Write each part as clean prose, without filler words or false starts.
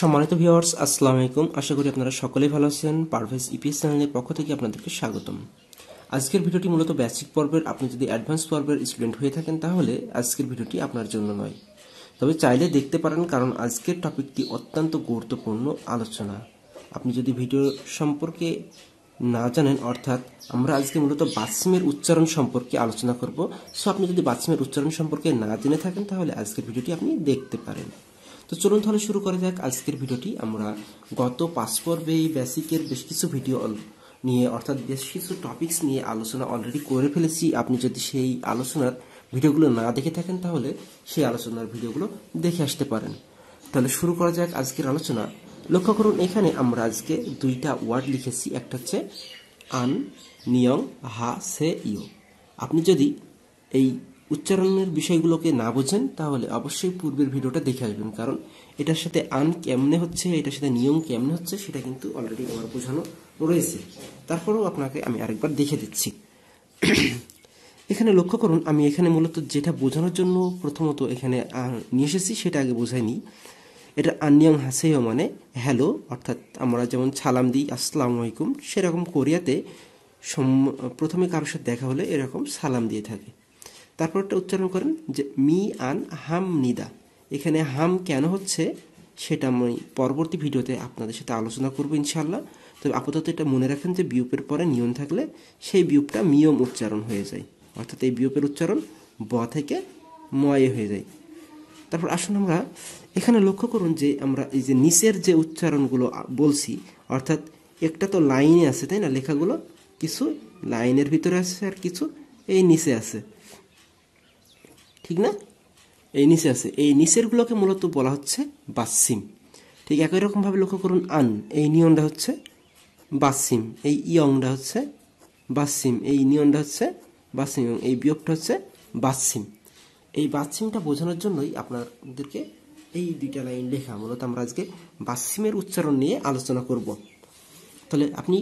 সম্মানিত ভিউয়ার্স, আসসালামু আলাইকুম। আশা করি আপনারা সকলেই ভালো আছেন। পারভেজ ইপিএস চ্যানেলের পক্ষ থেকে আপনাদেরকে স্বাগতম। আজকের ভিডিওটি মূলত বেসিক পর্বের। আপনি যদি অ্যাডভান্স পর্বের স্টুডেন্ট হয়ে থাকেন তাহলে আজকের ভিডিওটি আপনার জন্য নয়, তবে চাইলে দেখতে পারেন, কারণ আজকের টপিকটি অত্যন্ত গুরুত্বপূর্ণ আলোচনা। আপনি যদি ভিডিও সম্পর্কে না জানেন, অর্থাৎ আমরা আজকে মূলত বাসিমের উচ্চারণ সম্পর্কে আলোচনা করব। সো আপনি যদি বাসিমের উচ্চারণ সম্পর্কে না জেনে থাকেন তাহলে আজকের ভিডিওটি আপনি দেখতে পারেন। তো চলুন তাহলে শুরু করা যাক আজকের ভিডিওটি। আমরা গত 5 পর্বে এই বেসিকের বেশ কিছু ভিডিও নিয়ে, অর্থাৎ বেশ কিছু টপিকস নিয়ে আলোচনা অলরেডি করে ফেলেছি। আপনি যদি সেই আলোচনার ভিডিওগুলো না দেখে থাকেন তাহলে সেই আলোচনার ভিডিওগুলো দেখে আসতে পারেন। তাহলে শুরু করা যাক আজকের আলোচনা। লক্ষ্য করুন, এখানে আমরা আজকে দুইটা ওয়ার্ড লিখেছি। একটা হচ্ছে আন, নিয়ং, হা, সে, ইও। আপনি যদি এই উচ্চারণের বিষয়গুলোকে না বোঝেন তাহলে অবশ্যই পূর্বের ভিডিওটা দেখে আসবেন, কারণ এটার সাথে আন কেমনে হচ্ছে, এটার সাথে নিয়ম কেমনে হচ্ছে সেটা কিন্তু অলরেডি আমার বোঝানো রয়েছে। তারপরেও আপনাকে আমি আরেকবার দেখে দিচ্ছি। এখানে লক্ষ্য করুন, আমি এখানে মূলত যেটা বোঝানোর জন্য প্রথমত এখানে নিয়ে এসেছি সেটা আগে বোঝাই নিই। এটা আনিয়ং হাসেও মানে হ্যালো, অর্থাৎ আমরা যেমন সালাম দিই আসসালামু আলাইকুম, সেরকম কোরিয়াতে প্রথমে কারোর সাথে দেখা হলে এরকম সালাম দিয়ে থাকে। তারপরটা উচ্চারণ করেন যে মি আন হাম নিদা। এখানে হাম কেন হচ্ছে সেটা আমি পরবর্তী ভিডিওতে আপনাদের সাথে আলোচনা করবো ইনশাল্লাহ। তবে আপাতত এটা মনে রাখেন যে বিয়োপের পরে নিয়ম থাকলে সেই বিয়োপটা মিয়ম উচ্চারণ হয়ে যায়, অর্থাৎ এই বিয়োপের উচ্চারণ ব থেকে ময়ে হয়ে যায়। তারপর আসুন আমরা এখানে লক্ষ্য করুন যে আমরা এই যে নিচের যে উচ্চারণগুলো বলছি, অর্থাৎ একটা তো লাইনে আছে, তাই না? লেখাগুলো কিছু লাইনের ভিতরে আছে আর কিছু এই নিচে আছে, ঠিক না? এই নিচে আছে, এই নিচেরগুলোকে মূলত বলা হচ্ছে বাসিম। ঠিক একই রকমভাবে লক্ষ্য করুন, আন, এই নিয়নটা হচ্ছে বাসিম, এই ইয়ংটা হচ্ছে বাসিম, এই নিয়নটা হচ্ছে বাসিম, এই বিয়োগটা হচ্ছে বাসিম। এই বাসিমটা বোঝানোর জন্যই আপনাদেরকে এই দুইটা লাইন লেখা। মূলত আমরা আজকে বাসিমের উচ্চারণ নিয়ে আলোচনা করব। তাহলে আপনি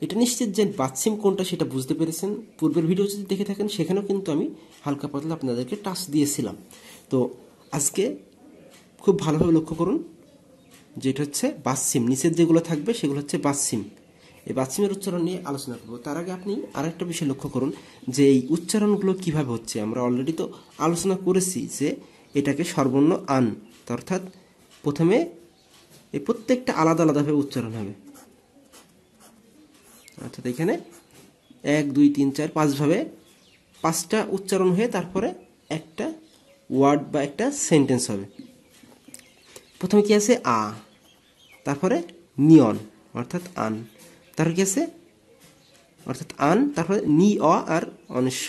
এটা নিশ্চিত যে বাসিম কোনটা সেটা বুঝতে পেরেছেন। পূর্বের ভিডিও যদি দেখে থাকেন সেখানেও কিন্তু আমি হালকা পাতলা আপনাদেরকে টাচ দিয়েছিলাম। তো আজকে খুব ভালোভাবে লক্ষ্য করুন, যেটা হচ্ছে বাসিম, নিচের যেগুলো থাকবে সেগুলো হচ্ছে বাসিম। এই বাসিমের উচ্চারণ নিয়ে আলোচনা করব। তার আগে আপনি আরেকটা বিষয় লক্ষ্য করুন যে এই উচ্চারণগুলো কিভাবে হচ্ছে। আমরা অলরেডি তো আলোচনা করেছি যে এটাকে সর্বর্ণ আন, অর্থাৎ প্রথমে এই প্রত্যেকটা আলাদা আলাদাভাবে উচ্চারণ হবে, অর্থাৎ এখানে 1 2 3 4 5 ভাবে 5টা উচ্চারণ হয়ে তারপরে একটা ওয়ার্ড বা একটা সেন্টেন্স হবে। প্রথমে কি আছে আ, তারপরে নিয়ন অর্থাৎ আন, তারপর কি আছে অর্থাৎ আন, তারপরে নি অ আর অনিশ্ব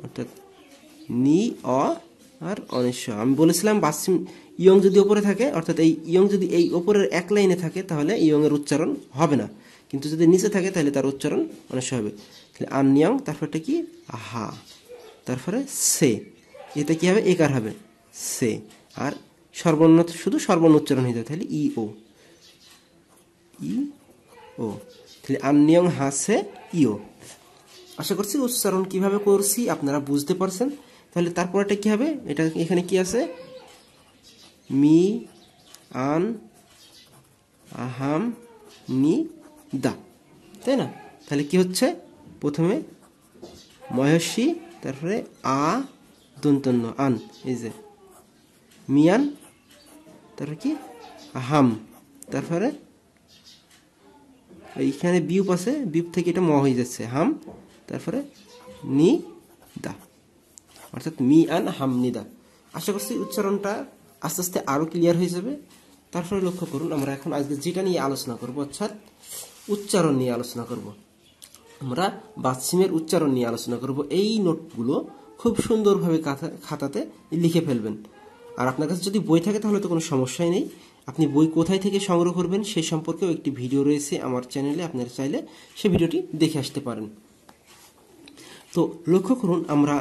অর্থাৎ নি অ আর অনিশ্ব। আমি বলেছিলাম বাসিম ইয়ং যদি ওপরে থাকে, অর্থাৎ এই ইয়ং যদি এই ওপরের এক লাইনে থাকে তাহলে ইয়ং এর উচ্চারণ হবে না, কিন্তু যদি নিচে থাকে তাহলে তার উচ্চারণ অনিশ্ব হবে। তাহলে আন নিয়ং, তারপরটা কি হা, তারপরে সে, এটা কি হবে একার হবে সে, আর সর্বর্ণ শুধু সর্বর্ণ উচ্চারণ হয়ে যাবে, তাহলে ই ও, ই ও। তাহলে আন্নিয়ং হাসে ইও। আশা করছি উচ্চারণ কিভাবে করছি আপনারা বুঝতে পারছেন। তাহলে তারপরটা কি হবে, এটা এখানে কি আছে মি আন আহাম নি দা, তাই না? তাহলে কি হচ্ছে, প্রথমে ময়সী, তারপরে আ দন্তন্য আন, এই যে মিয়ান, তারপরে কি হাম, তারপরে এইখানে বিউপ আছে, বিউপ থেকে এটা ম হয়ে যাচ্ছে হাম, তারপরে নি দা, অর্থাৎ মি আন হাম নিদা। আশা করছি উচ্চারণটা আস্তে আস্তে আরো ক্লিয়ার হয়ে যাবে। তারপরে লক্ষ্য করুন, আমরা এখন আজকে যেটা নিয়ে আলোচনা করব, অর্থাৎ উচ্চারণ নিয়ে আলোচনা করব। আমরা বাসিমের উচ্চারণ নিয়ে আলোচনা করব। এই নোটগুলো খুব সুন্দরভাবে খাতাতে লিখে ফেলবেন। আর আপনার কাছে যদি বই থাকে তাহলে তো কোনো সমস্যাই নেই। আপনি বই কোথায় থেকে সংগ্রহ করবেন সেই সম্পর্কেও একটি ভিডিও রয়েছে আমার চ্যানেলে, আপনারা চাইলে সেই ভিডিওটি দেখে আসতে পারেন। তো লক্ষ্য করুন, আমরা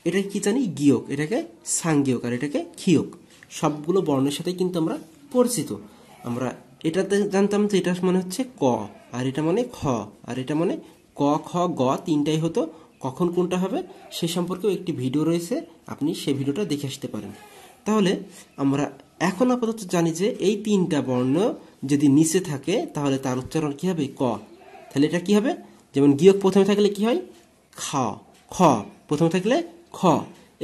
এটাকে কি জানি গিয়ক, এটাকে সাংগিয়ক, আর এটাকে খিয়ক। সবগুলো বর্ণের সাথে কিন্তু আমরা পরিচিত। আমরা এটাতে জানতাম যে এটা মানে হচ্ছে ক, আর এটা মানে খ, আর এটা মানে ক খ গ, তিনটাই হতো। কখন কোনটা হবে সে সম্পর্কেও একটি ভিডিও রয়েছে, আপনি সেই ভিডিওটা দেখে আসতে পারেন। তাহলে আমরা এখন আপাতত জানি যে এই তিনটা বর্ণ যদি নিচে থাকে তাহলে তার উচ্চারণ কি হবে? ক। তাহলে এটা কি হবে? যেমন গিয়ক প্রথমে থাকলে কি হয়? খ। খ প্রথমে থাকলে খ।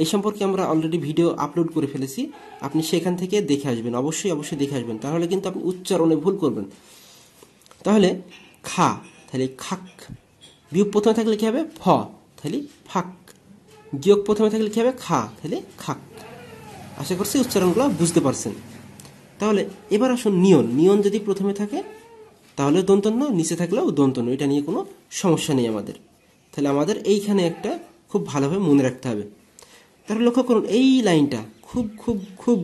এই সম্পর্কে আমরা অলরেডি ভিডিও আপলোড করে ফেলেছি, আপনি সেখান থেকে দেখে আসবেন, অবশ্যই দেখে আসবেন, তাহলে কিন্তু আপনি উচ্চারণে ভুল করবেন। তাহলে খা, তাহলে খাক। বিয়োগ প্রথমে থাকলে কি হবে? ফ, তাহলে ফাক। গিয়ক প্রথমে থাকলে কি হবে? খা, তাহলে খাক। আশা করছি উচ্চারণগুলো বুঝতে পারছেন। তাহলে এবার আসুন নিয়ন। নিয়ন যদি প্রথমে থাকে তাহলে দন্তন্য, নিচে থাকলেও দন্তন্য, এটা নিয়ে কোনো সমস্যা নেই আমাদের। তাহলে আমাদের এইখানে একটা খুব ভালোভাবে মনে রাখতে হবে। তাহলে লক্ষ্য করুন এই লাইনটা খুব খুব খুব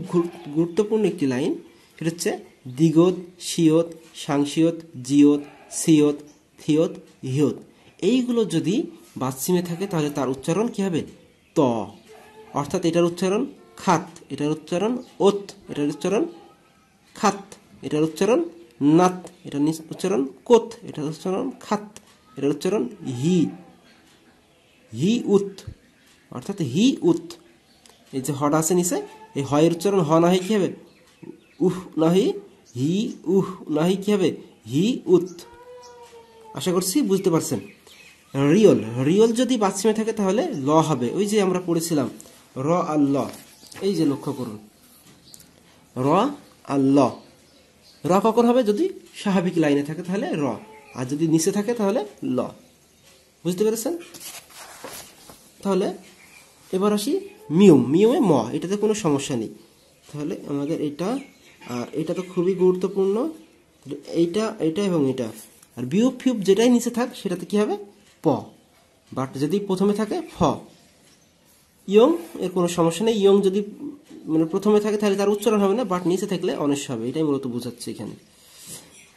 গুরুত্বপূর্ণ একটি লাইন। সেটা হচ্ছে দ্বিগত, সিয়ত, সাংসিয়ত, জিয়ত, সিয়ত, থিয়ত, হিয়ত। এইগুলো যদি বাচ্চিমে থাকে তাহলে তার উচ্চারণ কি হবে? ত। অর্থাৎ এটার উচ্চারণ খাত, এটার উচ্চারণ ওত, এটার উচ্চারণ খাত, এটার উচ্চারণ নাত, এটার উচ্চারণ কোত, এটার উচ্চারণ খাত, এটার উচ্চারণ হি, হি উত, অর্থাৎ হি উত। এই যে হটা আছে নিচে, এই হয়ের উচ্চারণ হ না হয় কি হবে? উহ না হয় হি, উহ না হয় কি হবে? হি উত। আশা করছি বুঝতে পারছেন। রিয়ল, রিয়ল যদি বাচ্চিমে থাকে তাহলে ল হবে। ওই যে আমরা পড়েছিলাম র আর ল। এই যে লক্ষ্য করুন র আর ল। র কখন হবে? যদি স্বাভাবিক লাইনে থাকে তাহলে র, আর যদি নিচে থাকে তাহলে ল। বুঝতে পেরেছেন? তাহলে এবার আসি মিয়ম। মিয়মে ম, এটাতে কোনো সমস্যা নেই। তাহলে আমাদের এটা আর এটা তো খুবই গুরুত্বপূর্ণ, এইটা, এটা এবং এটা। আর বিয়োগ ফিউব যেটাই নিচে থাক সেটাতে কি হবে? প। বাট যদি প্রথমে থাকে ফ। ইয়ং এর কোনো সমস্যা নেই। ইয়ং যদি মানে প্রথমে থাকে তাহলে তার উচ্চারণ হবে না, বাট নিচে থাকলে অনিশ্চ হবে। এটাই মূলত বোঝাচ্ছে এখানে।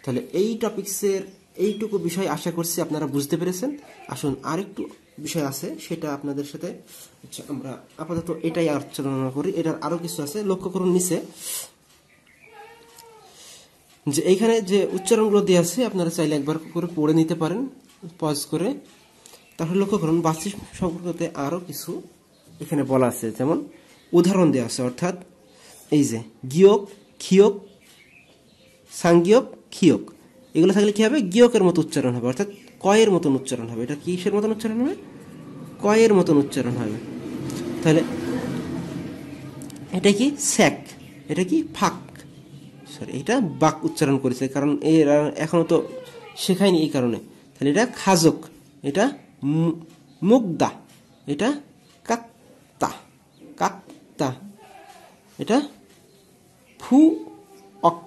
তাহলে এই টপিক্সের এইটুকু বিষয় আশা করছি আপনারা বুঝতে পেরেছেন। আসুন আরেকটু বিষয় আছে, সেটা আপনাদের সাথে আমরা আপাতত এটাই আলোচনা করি। এটার আরো কিছু আছে। লক্ষ্য করুন নিচে যে এইখানে যে উচ্চারণগুলো দেওয়া আছে আপনারা চাইলে একবার করে পড়ে নিতে পারেন পজ করে। তাহলে লক্ষ্য করুন বাচিক সম্পর্কে আরো কিছু এখানে বলা আছে, যেমন উদাহরণ দেওয়া আছে। অর্থাৎ এই যে গিয়ক, খিয়ক, সাংগিয়ক, খিয়ক, এগুলো থাকলে কি হবে? গিয়কের মতো উচ্চারণ হবে, অর্থাৎ কয়ের মতন উচ্চারণ হবে। এটা কিসের মতন উচ্চারণ হবে? কয়ের মতন উচ্চারণ হবে। তাহলে এটা কি? স্যাক, এটা কি? ফাক। সরি, এটা বাক উচ্চারণ করেছে, কারণ এরা এখনো তো শেখায়নি এই কারণে। তাহলে এটা খাজক, এটা মুগদা, এটা কাকতা, কাকতা, এটা ফু অক,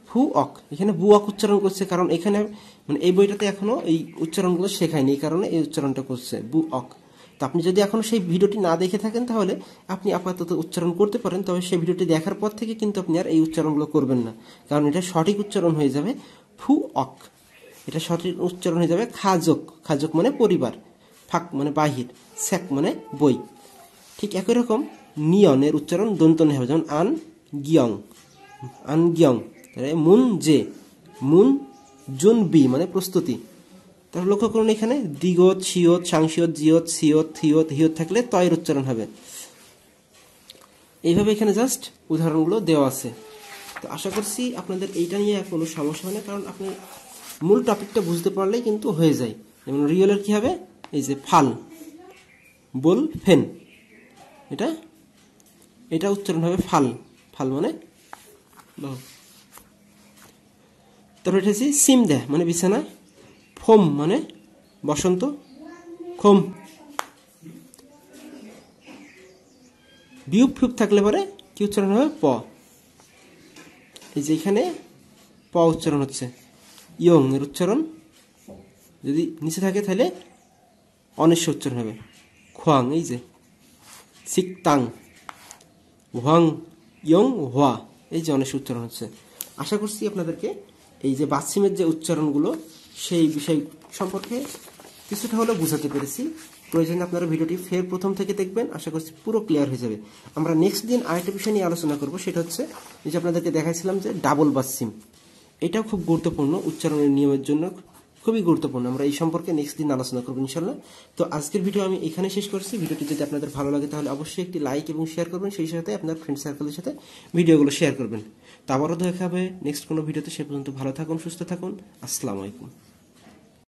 ফু অক। এখানে বু অক উচ্চারণ করছে, কারণ এখানে মানে এই বইটাতে এখনো এই উচ্চারণগুলো শেখায়নি, এই কারণে এই উচ্চারণটা করছে বু অক। তো আপনি যদি এখনো সেই ভিডিওটি না দেখে থাকেন তাহলে আপনি আপাতত উচ্চারণ করতে পারেন, তবে সেই ভিডিওটি দেখার পর থেকে কিন্তু আপনি আর এই উচ্চারণগুলো করবেন না, কারণ এটা সঠিক উচ্চারণ হয়ে যাবে ফু অক। এটা সঠিক উচ্চারণ হয়ে যাবে খাজক। খাজক মানে পরিবার, ফাক মানে বাহির, স্যাক মানে বই। ঠিক একই রকম নিয়নের উচ্চারণ দন্তন্য হবে, যেমন আন গিয়ং, আন গিয়ং। মুন যে, মুন জুন বি মানে প্রস্তুতি। তাহলে লক্ষ্য করুন এখানে দ্বিগত, সিয়ত, সাংসিয়ত, জিয়ত, সিয়ত, থিয়ত, হিয়ত থাকলে তয়ের উচ্চারণ হবে। এইভাবে এখানে জাস্ট উদাহরণগুলো দেওয়া আছে। তো আশা করছি আপনাদের এইটা নিয়ে কোনো সমস্যা হয় না, কারণ আপনি মূল টপিকটা বুঝতে পারলেই কিন্তু হয়ে যায়। যেমন রিয়েলের কি হবে? এই যে ফাল, বল, ফেন, এটা এটা উচ্চারণ হবে ফাল। ফাল মানে তারপর এটা হচ্ছে সিম দেহ মানে বিছানা, ফোম মানে বসন্ত, খোম। বিউপ ফিউপ থাকলে পরে কি উচ্চারণ হবে? প। এই যে এখানে প উচ্চারণ হচ্ছে। ইয়ং এর উচ্চারণ যদি নিচে থাকে তাহলে অনিশ্চ উচ্চারণ হবে খোয়াং। এই যে সিকতাং, হোয়াং, ইয়ং, হোয়া, এই যে অনিশ্চ উচ্চারণ হচ্ছে। আশা করছি আপনাদেরকে এই যে বাচ্চিমের যে উচ্চারণগুলো সেই বিষয় সম্পর্কে কিছুটা হলেও বুঝাতে পেরেছি। প্রয়োজনে আপনারা ভিডিওটি ফের প্রথম থেকে দেখবেন, আশা করছি পুরো ক্লিয়ার হয়ে যাবে। আমরা নেক্সট দিন আরেকটা বিষয় নিয়ে আলোচনা করব, সেটা হচ্ছে যে আপনাদেরকে দেখাইছিলাম যে ডাবল বাচ্চিম। এটাও খুব গুরুত্বপূর্ণ উচ্চারণের নিয়মের জন্য, খুবই গুরুত্বপূর্ণ। আমরা এই সম্পর্কে নেক্সট দিন আলোচনা করবো ইনশাল্লাহ। তো আজকের ভিডিও আমি এখানে শেষ করছি। ভিডিওটি যদি আপনাদের ভালো লাগে তাহলে অবশ্যই একটি লাইক এবং শেয়ার করবেন, সেই সাথে আপনার ফ্রেন্ড সার্কেলের সাথে ভিডিওগুলো শেয়ার করবেন। তো আবারও দেখা হবে নেক্সট কোনো ভিডিওতে। সে পর্যন্ত ভালো থাকুন, সুস্থ থাকুন। আসসালামু আলাইকুম।